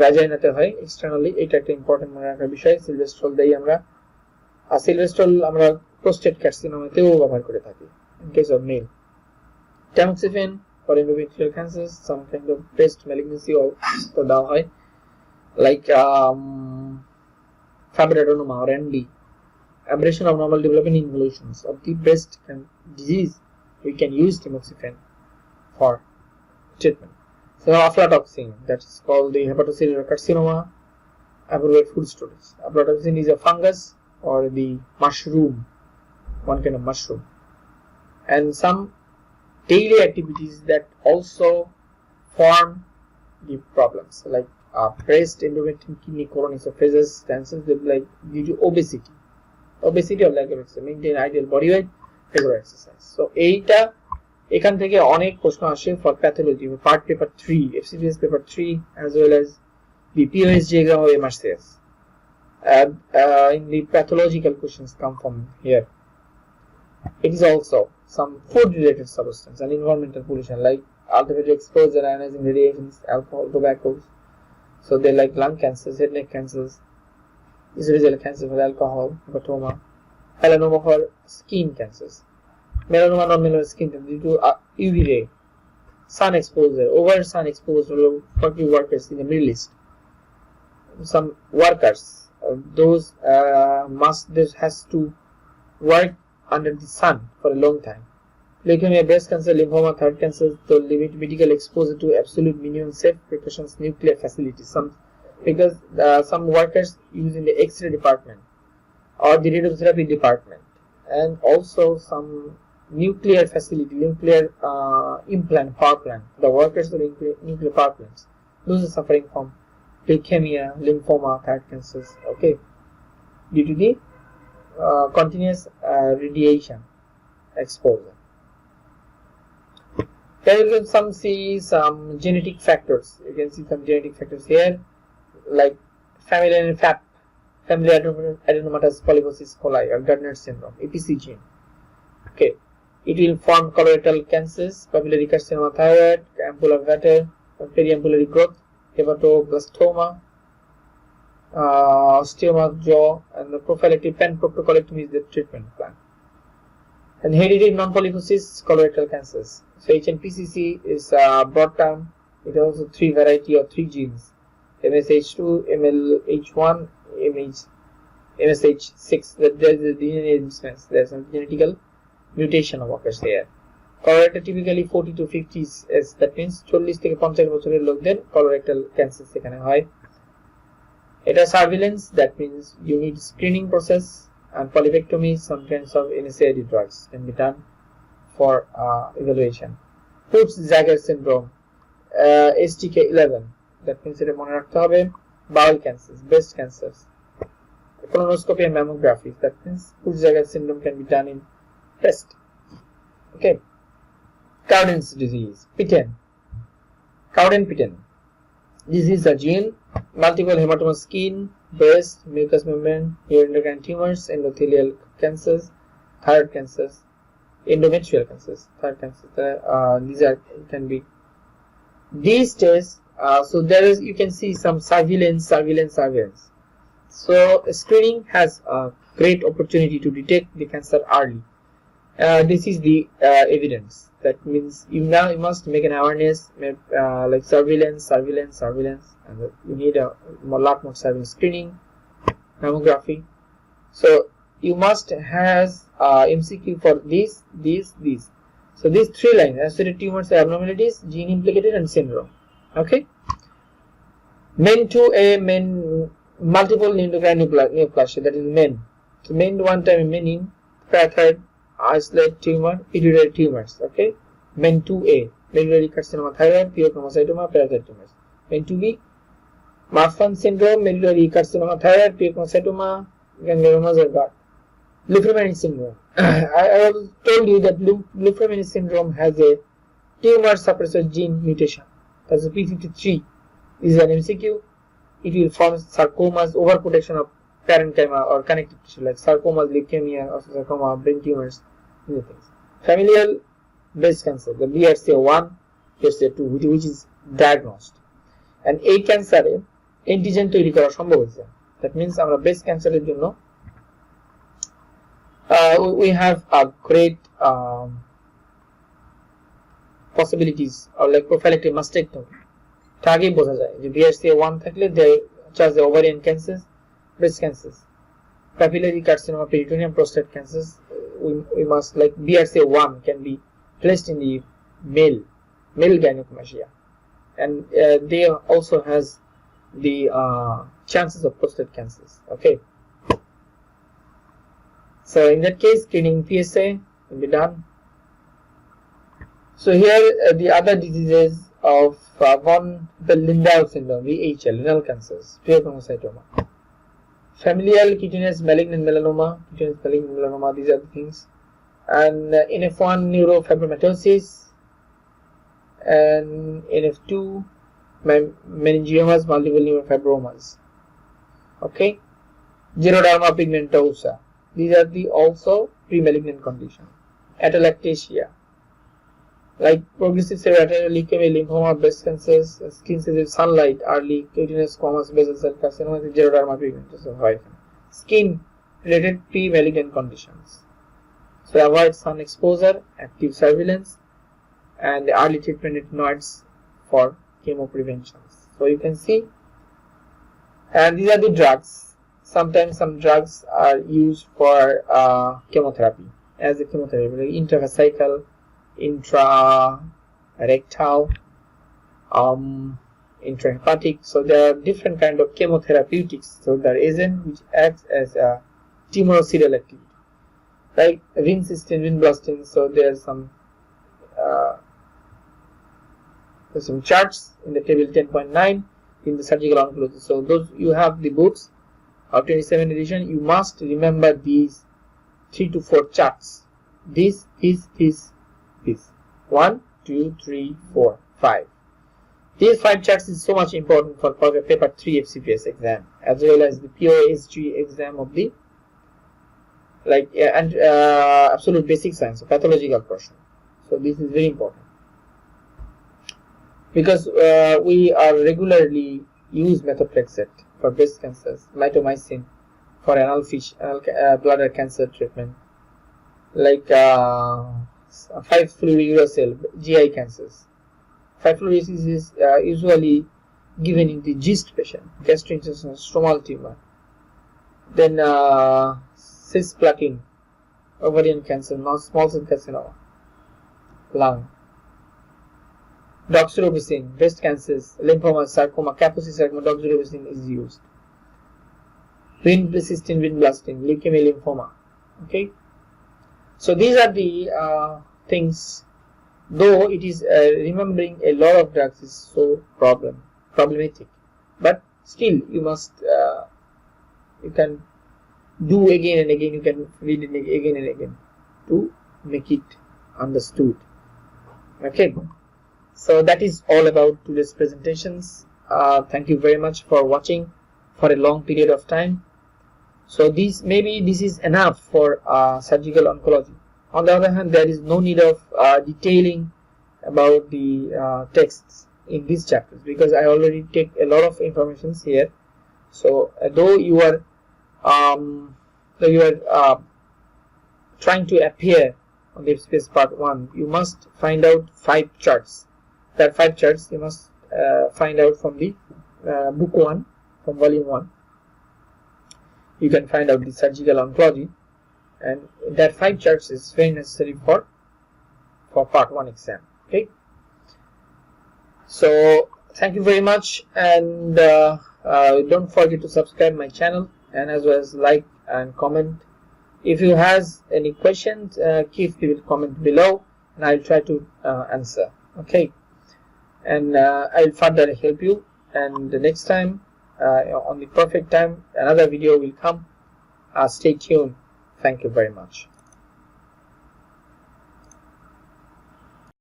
ভ্যাজাইনাতে হয় externally, এটা একটা important মনে রাখার বিষয়। Silvestrol দেই আমরা, আর Silvestrol আমরা prostate carcinoma তেও ব্যবহার করে থাকি in case of male. Tamoxifen for endometrial cancers, some kind of breast malignancy also দেওয়া হয়, like fibroadenoma or ND, aberration of normal development involutions of the breast disease. We can use tamoxifen for treatment. So aflatoxin, that is called the hepatocellular carcinoma, appropriate food storage. Aflatoxin is a fungus or the mushroom, one kind of mushroom. And some daily activities that also form the problems, like breast, endometrium, kidney, colon, esophagus cancers, like due to obesity or lack of exercise. Maintain ideal body weight, regular exercise. So এইটা এখান থেকে অনেক প্রশ্ন আসে for pathology, part paper 3, FCPS paper 3, as well as the POS diagram of MRCS. In the pathological questions come from here. It is also some food related substance and environmental pollution like ultraviolet exposure, ionizing radiations, alcohol, tobacco. So they like lung cancers, head neck cancers, esophageal cancer for alcohol, hepatoma, melanoma for skin cancers, melanoma, non-melanoma skin cancer due to UV ray, sun exposure, over sun exposure, factory workers in the Middle East. Some workers, those this has to work under the sun for a long time, leukemia, breast cancer, lymphoma, thyroid cancer, the medical exposure to absolute minimum safe precautions, nuclear facilities. Because some workers use in the X-ray department or the radiotherapy department, and also some nuclear facility, nuclear implant, power plant. The workers of nuclear power plants, those are suffering from leukemia, lymphoma, thyroid cancers. Okay, due to the continuous radiation exposure. There will be some genetic factors. You can see some genetic factors here, like familial and FAP, familial adenomatous polyposis coli, or Gardner syndrome, APC gene. Okay, it will form colorectal cancers, papillary carcinoma, thyroid, ampulla vater, periampullary growth, hepatoblastoma, osteoma of jaw, and the prophylactic pan-proctocolectomy is the treatment plan. And hereditary non-polyposis colorectal cancers. So HNPCC is a broad term. It has also 3 variety or 3 genes: MSH2, MLH1, MSH6. That there is a DNA mismatch. There is some genetical mutation occurs here. Colorectal typically 40 to 50s, that means 40 থেকে 50 বছরের লোকদের colorectal cancer সেখানে হয়। এটা surveillance, that means you need screening process, and polypectomy, some kinds of NSAID drugs can be done for evaluation. Peutz-Jeghers syndrome, STK11, that means এটা মনে রাখতে হবে। Bowel cancers, breast cancers, colonoscopy and mammography, that means Peutz-Jeghers syndrome can be done in breast. Okay. Cowden's disease, Pitten, Cowden-Pitten. This is a gene, multiple hematoma, skin, breast, mucous membrane, urinary tumors, endothelial cancers, thyroid cancers, endometrial cancers, thyroid cancers. These are can be these days. So there is, you can see some surveillance. So screening has a great opportunity to detect the cancer early. This is the evidence. That means you must make an awareness, like surveillance, and you need a lot more surveillance, screening, mammography. So you must have MCQ for these. So these 3 lines: associated tumors, abnormalities, gene implicated, and syndrome. Okay. MEN2A, multiple endocrine neoplasia, that is MEN. So MEN 1 time menin, parathyroid, isolate tumor, pituitary tumors. Okay, MEN2A, medullary carcinoma, thyroid, pheochromocytoma, parathyroid tumors. MEN2B, Marfan syndrome, medullary carcinoma, thyroid, pheochromocytoma, gangliomas of gut. Leukocytic syndrome. I told you that Leukocytic syndrome has a tumor suppressor gene mutation. That's a P53. This is an MCQ. It will form sarcomas, overprotection of parenchyma or connective tissue, like sarcomas, leukemia, osteosarcoma, brain tumors, these things. Familial breast cancer, the BRCA1, BRCA2, which is diagnosed. And এই ক্যান্সারে antigen তৈরি করা সম্ভব হয়েছে। That means আমরা breast ক্যান্সারের জন্য we have a great possibilities, or like prophylactic mastectomy. আগেই বোঝা যায় যে BRCA1 থাকলে such as the ovarian cancers, breast cancers, papillary carcinoma, peritoneum, prostate cancers. We must, like BRCA1 can be placed in the male gynecomastia, and they also has the chances of prostate cancers. Okay, so in that case, screening PSA will be done. So here the other diseases of von Lindau syndrome, VHL, renal cancers, pheochromocytoma, familial cutaneous malignant melanoma, these are the things, and NF1 neurofibromatosis, and NF2 meningiomas, multiple neurofibromas. Okay, xeroderma pigmentosa, these are the also pre-malignant condition. Atelectasia, like progressive cerebral leukemia, lymphoma, breast cancers, skin sensitive sunlight, early cutaneous squamous basal cell carcinoma, xeroderma pigmentosa, skin related pre-malignant conditions. So avoid sun exposure, active surveillance, and the early treatment retinoids for chemo preventions. So you can see, and these are the drugs. Sometimes some drugs are used for chemotherapy, as a chemotherapy, like intravesical intrarectal, intrahepatic. So there are different kind of chemotherapeutics. So there is an which acts as a tumoricidal activity, like vincristine, vinblastine. So there's some charts in the table 10.9 in the surgical oncology. So those you have the books of 27 edition. You must remember these 3 to 4 charts. This 1, 2, 3, 4, 5. These 5 charts is so much important for paper 3 FCPS exam, as well as the POSG exam of the absolute basic science, so pathological portion. So this is very important, because we are regularly use methotrexate for breast cancers, mitomycin for anal bladder cancer treatment, like 5-fluorouracil GI cancers. 5-fluorouracil is usually given in the GIST patient, gastrointestinal stromal tumor. Then cisplatin, ovarian cancer, small cell carcinoma, lung. Doxorubicin, breast cancers, lymphoma, sarcoma, Kaposi sarcoma, doxorubicin is used. Vincristine, vinblastine, leukemia, lymphoma. Okay. So these are the things. Though it is remembering a lot of drugs is so problematic, but still you must you can do again and again. You can read it again and again to make it understood. Okay. So that is all about today's presentations. Thank you very much for watching for a long period of time. So this is enough for surgical oncology. On the other hand, there is no need of detailing about the texts in these chapters, because I already take a lot of information here. So though you are trying to appear on the FCPS part 1, you must find out 5 charts. There are 5 charts you must find out from the book 1, from volume 1. You can find out the surgical oncology, and that 5 charts is very necessary for part 1 exam. Okay. So thank you very much, and don't forget to subscribe my channel, and as well as like and comment. If you has any questions, keep the comment below, and I'll try to answer. Okay. And I'll further help you, and the next time on the perfect time another video will come. Stay tuned. Thank you very much.